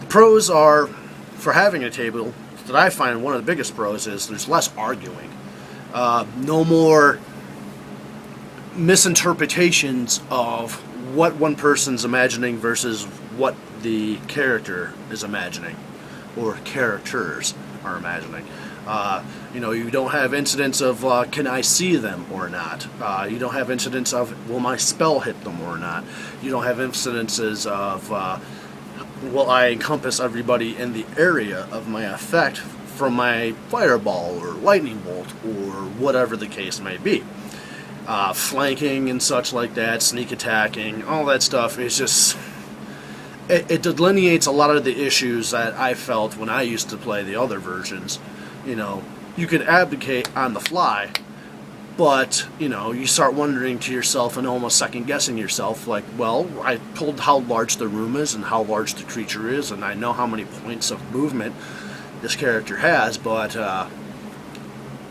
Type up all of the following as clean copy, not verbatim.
Pros are, for having a table, that I find one of the biggest pros is there's less arguing. No more misinterpretations of what one person's imagining versus what the character is imagining, or characters are imagining. You don't have incidents of can I see them or not. You don't have incidents of will my spell hit them or not. You don't have incidences of will I encompass everybody in the area of my effect from my fireball or lightning bolt or whatever the case may be. Flanking and such like that, sneak attacking, all that stuff is just... It delineates a lot of the issues that I felt when I used to play the other versions. You could abdicate on the fly, but, you start wondering to yourself and almost second-guessing yourself, like, well, I told how large the room is and how large the creature is, and I know how many points of movement this character has, but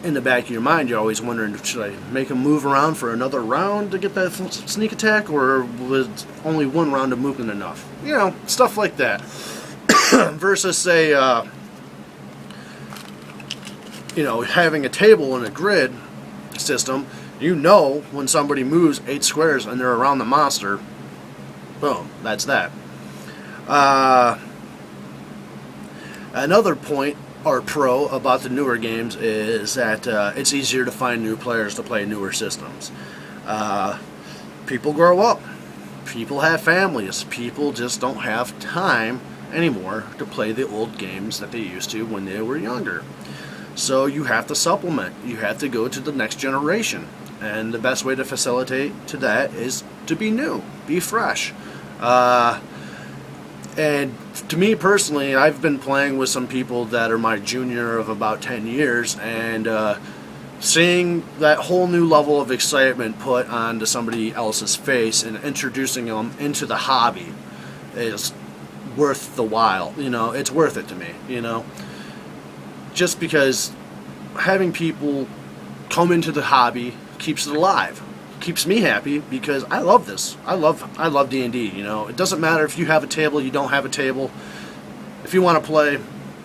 in the back of your mind, you're always wondering, should I make him move around for another round to get that sneak attack, or was only one round of movement enough? Stuff like that. Versus, say, having a table and a grid system, when somebody moves 8 squares and they're around the monster, boom, that's that. Another point or pro about the newer games is that it's easier to find new players to play newer systems. People grow up. People have families. People just don't have time anymore to play the old games that they used to when they were younger. So you have to supplement. You have to go to the next generation. And the best way to facilitate to that is to be new, be fresh. And to me personally, I've been playing with some people that are my junior of about 10 years, and seeing that whole new level of excitement put onto somebody else's face and introducing them into the hobby is worth the while. It's worth it to me, Just because having people come into the hobby keeps it alive. Keeps me happy because I love this. I love D&D, It doesn't matter if you have a table, you don't have a table. If you want to play,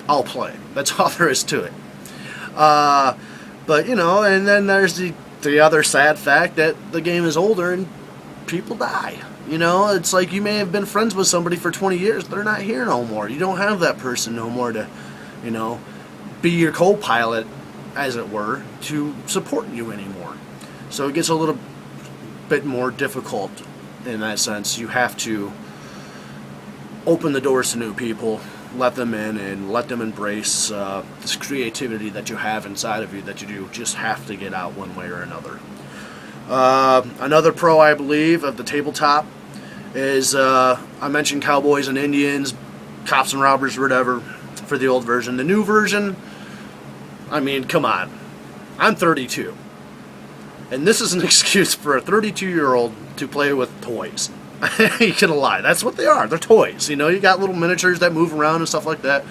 I'll play. That's all there is to it. But, and then there's the other sad fact that the game is older and people die. It's like you may have been friends with somebody for 20 years. They're not here no more. You don't have that person no more to, be your co-pilot, as it were, to support you anymore. So it gets a little bit more difficult in that sense. You have to open the doors to new people, let them in, and let them embrace this creativity that you have inside of you that you just have to get out one way or another. Another pro, I believe, of the tabletop is I mentioned cowboys and Indians, cops and robbers, whatever, for the old version. The new version, I mean, come on. I'm 32. And this is an excuse for a 32-year-old to play with toys. You can lie. That's what they are. They're toys. You got little miniatures that move around and stuff like that.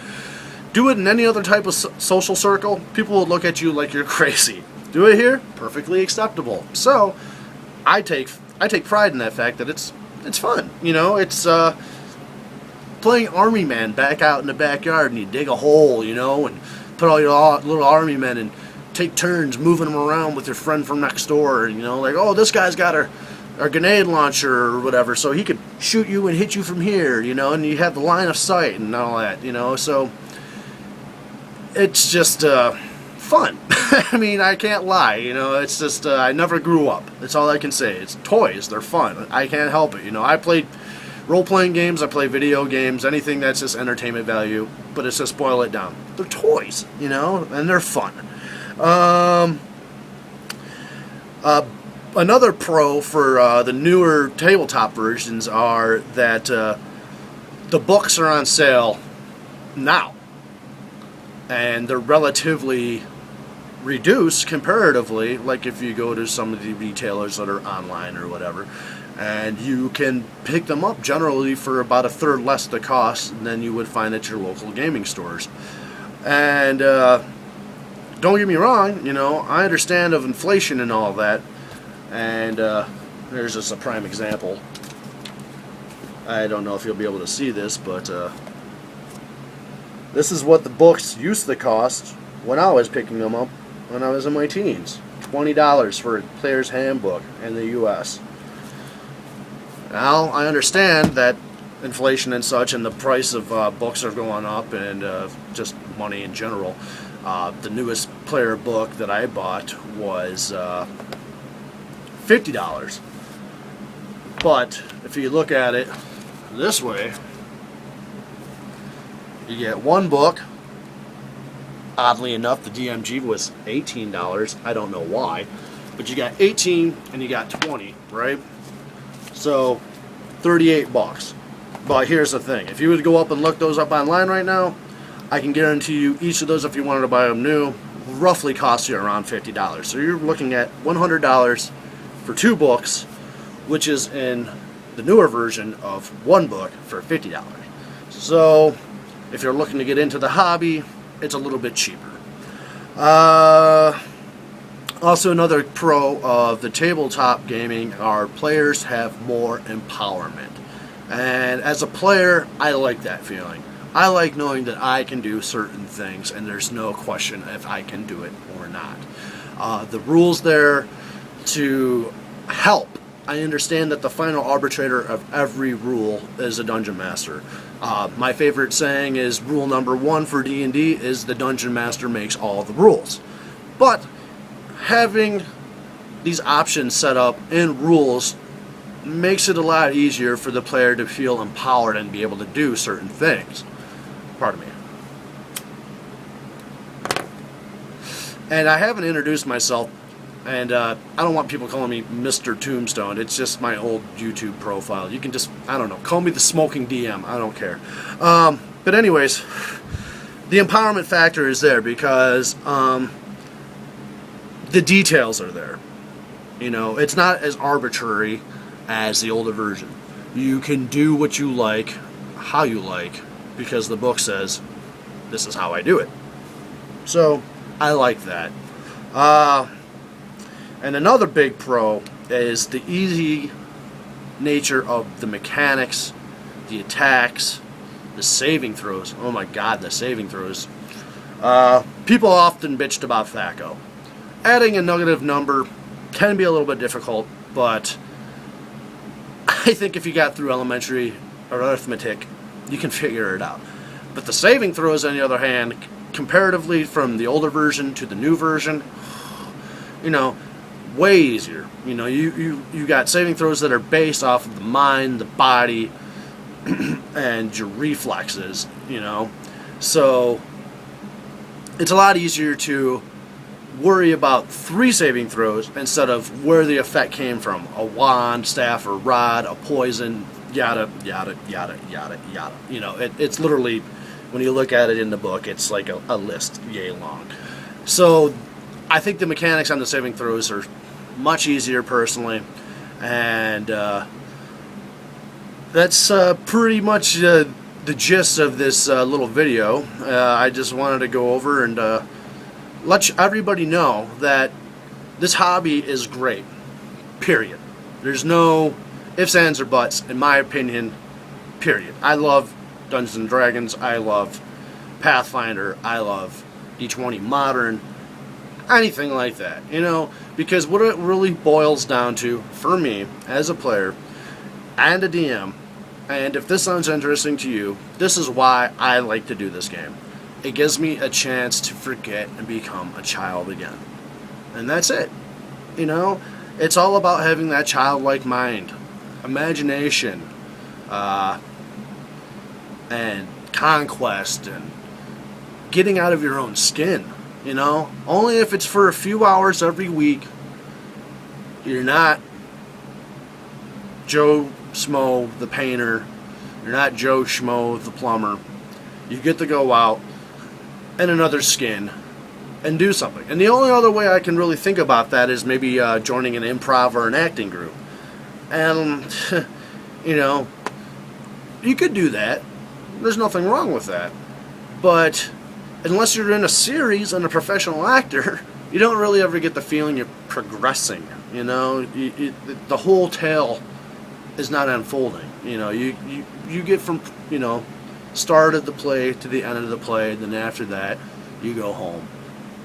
Do it in any other type of social circle, people will look at you like you're crazy. Do it here, perfectly acceptable. So, I take pride in that fact that it's fun. It's playing Army Man back out in the backyard, and you dig a hole, and put all your little Army Men and take turns moving them around with your friend from next door, like, oh, this guy's got a grenade launcher or whatever, so he could shoot you and hit you from here, and you have the line of sight and all that, so it's just fun. I mean, I can't lie, it's just, I never grew up. That's all I can say. It's toys. They're fun. I can't help it, I play role-playing games, I play video games, anything that's just entertainment value, but it's just boil it down. They're toys, and they're fun. Another pro for the newer tabletop versions are that the books are on sale now, and they're relatively reduced comparatively, like if you go to some of the retailers that are online or whatever, and you can pick them up generally for about a third less the cost than you would find at your local gaming stores. And don't get me wrong, I understand of inflation and all that, and there's just a prime example. I don't know if you'll be able to see this, but This is what the books used to cost when I was picking them up when I was in my teens. $20 for a player's handbook in the U.S. Now, I understand that inflation and such and the price of books are going up and just money in general. The newest player book that I bought was $50. But if you look at it this way, you get one book. Oddly enough, the DMG was $18. I don't know why. But you got 18 and you got 20, right? So, 38 bucks. But here's the thing. If you were to go up and look those up online right now, I can guarantee you each of those, if you wanted to buy them new, roughly cost you around $50. So you're looking at $100 for 2 books, which is in the newer version of one book for $50. So, if you're looking to get into the hobby, it's a little bit cheaper. Also, another pro of the tabletop gaming are players have more empowerment. And as a player, I like that feeling. I like knowing that I can do certain things and there's no question if I can do it or not. The rules there to help. I understand that the final arbitrator of every rule is a dungeon master. My favorite saying is rule number 1 for D&D is the dungeon master makes all the rules. But having these options set up in rules makes it a lot easier for the player to feel empowered and be able to do certain things. Pardon me. And I haven't introduced myself, and I don't want people calling me Mr. Tombstone. It's just my old YouTube profile. You can just, I don't know, call me the Smoking DM. I don't care. But anyways, the empowerment factor is there because the details are there. You know, it's not as arbitrary as the older version. You can do what you like, how you like, because the book says, this is how I do it. So, I like that. And another big pro is the easy nature of the mechanics, the attacks, the saving throws. Oh my god, the saving throws. People often bitched about THAC0. Adding a negative number can be a little bit difficult, but I think if you got through elementary or arithmetic, you can figure it out. But the saving throws, on the other hand, comparatively from the older version to the new version, you know, way easier. You know, you got saving throws that are based off of the mind, the body, and your reflexes, you know. So it's a lot easier to worry about 3 saving throws instead of where the effect came from. A wand, staff, or rod, a poison, yada, yada, yada, yada, yada. You know, it's literally, when you look at it in the book, it's like a list, yay long. So I think the mechanics on the saving throws are much easier personally, and that's pretty much the gist of this little video. I just wanted to go over and let everybody know that this hobby is great, period. There's no ifs, ands, or buts, in my opinion, period. I love Dungeons & Dragons, I love Pathfinder, I love D20 Modern, anything like that, you know, because what it really boils down to, for me, as a player, and a DM, and if this sounds interesting to you, this is why I like to do this game. It gives me a chance to forget and become a child again. And that's it. You know, it's all about having that childlike mind, imagination, and conquest, and getting out of your own skin, you know? Only if it's for a few hours every week. You're not Joe Schmo, the painter. You're not Joe Schmo, the plumber. You get to go out in another skin and do something. And the only other way I can really think about that is maybe joining an improv or an acting group. And, you know, you could do that. There's nothing wrong with that. But unless you're in a series and a professional actor, you don't really ever get the feeling you're progressing. You know, the whole tale is not unfolding. You know, you get from, you know, start of the play to the end of the play, then after that, you go home.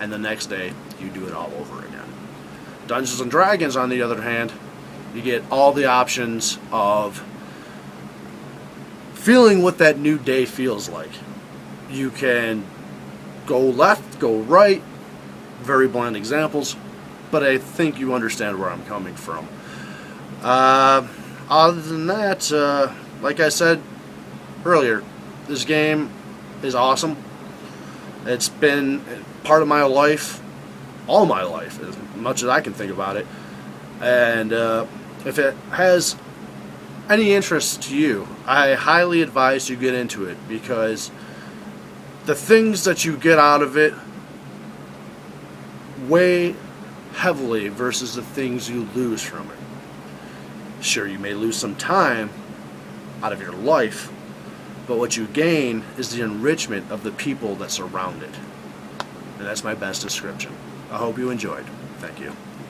And the next day, you do it all over again. Dungeons and Dragons, on the other hand, you get all the options of feeling what that new day feels like. You can go left, go right, very bland examples, but I think you understand where I'm coming from. Other than that, like I said earlier, this game is awesome. It's been part of my life, all my life, as much as I can think about it. And if it has any interest to you, I highly advise you get into it, because the things that you get out of it weigh heavily versus the things you lose from it. Sure, you may lose some time out of your life, but what you gain is the enrichment of the people that surround it. And that's my best description. I hope you enjoyed. Thank you.